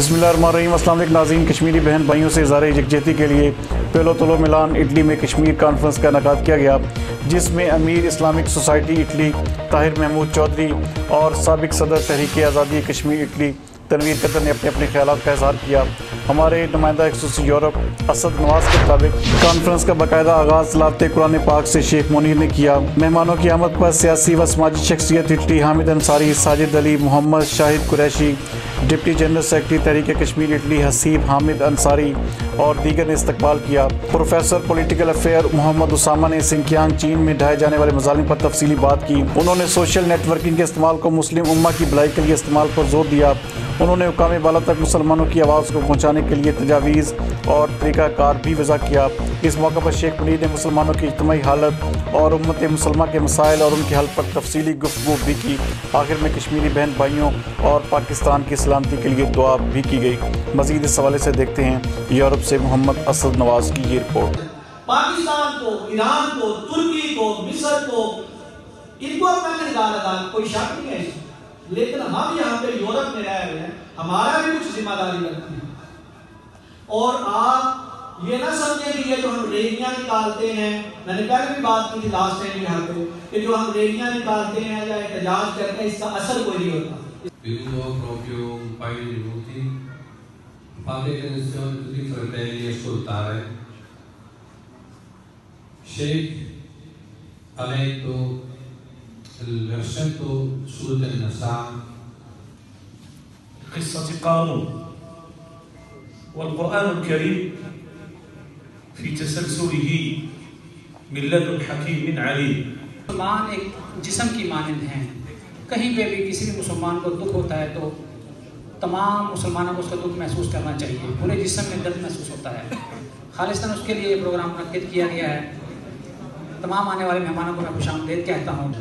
بسم اللہ الرحمن الرحیم۔ السلام علیکم ناظرین، کشمیری بہن بھائیوں سے اظہار یکجہتی کے لیے پیلو تولو ملان اٹلی میں کشمیر کانفرنس کا انعقاد کیا گیا، جس میں امیر Islamic Society Italy Tahir Mahmood Chaudhry اور سابق صدر تحریک آزادی کشمیر اٹلی تنویر قطر نے اپنے اپنے خیالات کا اظہار کیا۔ ہمارے نمائندہ خصوصی یورپ اسد نواز کے مطابق کانفرنس کا باقاعدہ آغاز تلاوت قرآن پاک سے شیخ منیر نے کیا۔ مہمانوں کی آمد پر سیاسی و سماجی شخصیت اٹلی حامد انصاری، ساجد علی، محمد شاہد قریشی، ڈپٹی جنرل سیکرٹری تحریک کشمیر اٹلی حسیب حامد انصاری اور دیگر نے استقبال کیا۔ پروفیسر پولیٹیکل افیئر محمد اسامہ نے سنکیانگ چین میں ڈھائے جانے والے مظالم پر تفصیلی بات کی۔ انہوں نے سوشل نیٹ ورکنگ کے استعمال کو مسلم امہ کی بھلائی کے لیے استعمال پر زور دیا۔ انہوں نے حکام بالا تک مسلمانوں کی آواز کو پہنچانے کے لیے تجاویز اور طریقہ کار بھی وضع کیا۔ اس موقع پر شیخ منیر نے مسلمانوں کی اجتماعی حالت اور امت مسلمہ کے مسائل اور ان کے حل پر تفصیلی گفتگو بھی کی۔ آخر میں کشمیری بہن بھائیوں اور پاکستان کی سلامتی کے لیے دعا بھی کی گئی۔ مزید اس حوالے سے دیکھتے ہیں یورپ سے محمد اسد نواز کی یہ رپورٹ۔ پاکستان کو، ایران کو، ترکی کو، مصر کو، ان کو اپنا کردار ادا کوئی شک نہیں ہے، لیکن ہم یہاں پہ یورپ میں رہ رہے ہیں، ہمارا بھی کچھ ذمہ داری بنتی ہے۔ اور آپ یہ نہ سمجھیں کہ یہ جو ہم ریلیاں نکالتے ہیں، میں نے پہلے بھی بات کی تھی لاسٹ ٹائم یہاں پہ، کہ جو ہم ریلیاں nikalte ہیں یا احتجاج کرتے ہیں، اس کا اثر کوئی نہیں ہوتا۔ Venuto proprio un paio di minuti, fate attenzione tutti i fratelli a ascoltare. Sheikh ha letto il versetto Surat al-Nisa قصة قارون، والقرآن الكريم في تسلسله من لدن حكيم عليم۔ مسلمان ایک جسم کی مانند ہیں، کہیں پہ بھی کسی بھی مسلمان کو دکھ ہوتا ہے تو تمام مسلمانوں کو اس کا دکھ محسوس کرنا چاہیے، پورے جسم میں درد محسوس ہوتا ہے۔ خالصتاً اس کے لیے یہ پروگرام منعقد کیا گیا ہے۔ تمام آنے والے مہمانوں کو میں خوش آمدید کہتا ہوں۔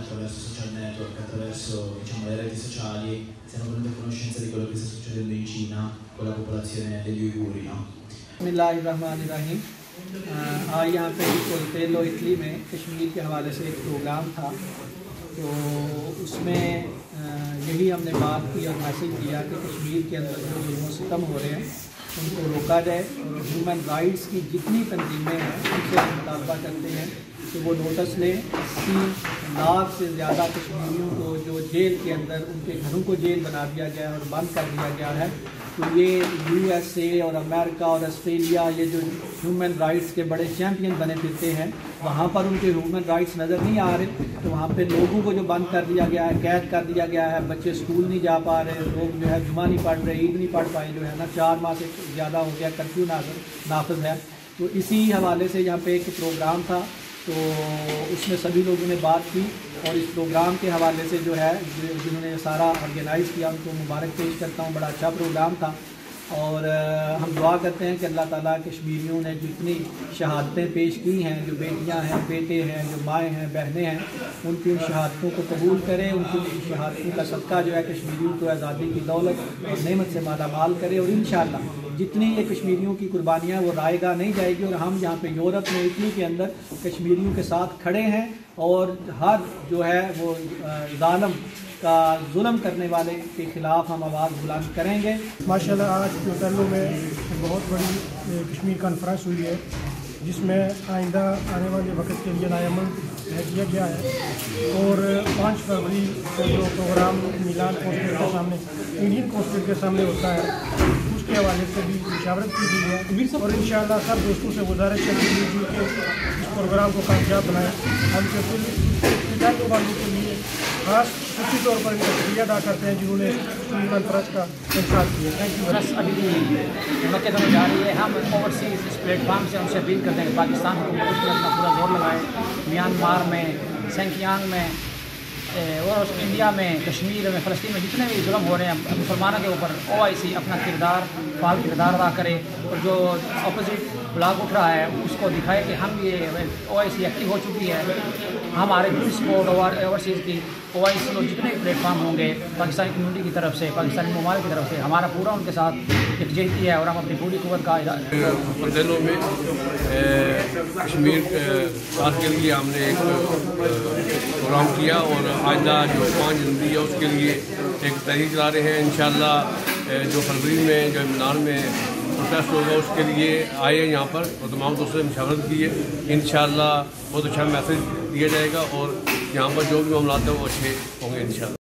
Attraverso le reti sociali siamo venuti a conoscenza di quello che sta succedendo in Cina con la popolazione degli Uiguri, no? بسم اللہ الرحمن الرحیم۔ آج یہاں پہ پیلو اٹلی میں کشمیر کے حوالے سے ایک پروگرام تھا، تو اس میں یہی ہم نے بات کی اور میسیج دیا کہ کشمیر کے اندر جو ظلم و ستم ہو رہے ہیں ان کو روکا جائے، اور ہیومن رائٹس کی جتنی تنظیمیں ہیں ان سے ہم مطالبہ کرتے ہیں کہ وہ نوٹس لیں۔ 80 لاکھ سے زیادہ کشمیریوں کو جو جیل کے اندر ان کے گھروں کو جیل بنا دیا گیا ہے اور بند کر دیا گیا ہے، تو یہ USA اور امریکہ اور آسٹریلیا، یہ جو ہیومن رائٹس کے بڑے چیمپئن بنے پھرتے ہیں، وہاں پر ان کے ہیومن رائٹس نظر نہیں آ رہے۔ تو وہاں پہ لوگوں کو جو بند کر دیا گیا ہے، قید کر دیا گیا ہے، بچے اسکول نہیں جا پا رہے، لوگ جو ہے جمعہ نہیں پڑھ رہے، عید نہیں پڑھ پائے، جو ہے نا 4 ماہ سے زیادہ ہو گیا کرفیو نافذ ہے۔ تو اسی حوالے سے یہاں پہ ایک پروگرام تھا، تو اس میں سبھی لوگوں نے بات کی، اور اس پروگرام کے حوالے سے جو ہے جنہوں نے سارا آرگنائز کیا ان کو مبارک پیش کرتا ہوں۔ بڑا اچھا پروگرام تھا، اور ہم دعا کرتے ہیں کہ اللہ تعالیٰ کشمیریوں نے جتنی شہادتیں پیش کی ہیں، جو بیٹیاں ہیں، بیٹے ہیں، جو مائیں ہیں، بہنیں ہیں، ان کی ان شہادتوں کو قبول کرے، ان کی شہادتوں کا صدقہ جو ہے کشمیریوں کو آزادی کی دولت اور نعمت سے مالا مال کرے، اور انشاءاللہ جتنی یہ کشمیریوں کی قربانیاں وہ رائے گاہ نہیں جائے گی۔ اور ہم یہاں پہ یورپ میں اٹلی کے اندر کشمیریوں کے ساتھ کھڑے ہیں، اور ہر جو ہے وہ ظالم کا ظلم کرنے والے کے خلاف ہم آواز بلند کریں گے۔ ماشاءاللہ آج پیلو میں بہت بڑی کشمیر کانفرنس ہوئی ہے، جس میں آئندہ آنے والے وقت کے لیے نیا عمل کیا گیا ہے، اور 5 فروری کو جو پروگرام میلان کونسل کے سامنے، انڈین کونسل کے سامنے ہوتا ہے، اس کے حوالے سے بھی مشاورت کی گئی ہے، اور انشاءاللہ سب دوستوں سے گزارش کریں گے کہ اس پروگرام کو کامیاب بنائیں۔ ہم کے پیلو والوں کے لیے خاص خصوصی طور پر شکریہ ادا کرتے ہیں جنہوں نے کشمیر کانفرنس کا انعقاد کیا۔ Thank you. بس ابھی منعقد ہونے جا رہی ہے، ہم اوورسیز اس پلیٹ فارم سے ہم سے اپیل کرتے ہیں کہ پاکستان حکومت اس میں اپنا پورا زور لگائے، میانمار میں، سنکیانگ میں، اور انڈیا میں، کشمیر میں، فلسطین میں جتنے بھی ظلم ہو رہے ہیں مسلمانوں کے اوپر، OIC اپنا فعال کردار ادا کرے، اور جو اپوزٹ بلاک اٹھ رہا ہے اس کو دکھائے کہ ہم یہ OIC ایکٹیو ہو چکی ہے، ہمارے پوری سپورٹ اوورسیز کی OIC اور جتنے پلیٹ فارم ہوں گے پاکستانی کمیونٹی کی طرف سے، پاکستانی ممالک کی طرف سے، ہمارا پورا ان کے ساتھ یکجہتی ہے، اور ہم اپنی پوری قوت کا دنوں میں کشمیر بات کے لیے ہم نے ایک پروگرام کیا، اور آئندہ جو 5 جنوری ہے اس کے لیے ایک تحریک چلا رہے ہیں۔ انشاءاللہ جو فروری میں جو امنان میں پروٹیسٹ ہوگا اس کے لیے آئے ہیں یہاں پر اور تمام دوستوں سے مشاورت کی ہے. انشاءاللہ بہت اچھا میسج دیا جائے گا اور یہاں پر جو بھی معاملات ہیں وہ اچھے ہوں گے انشاءاللہ.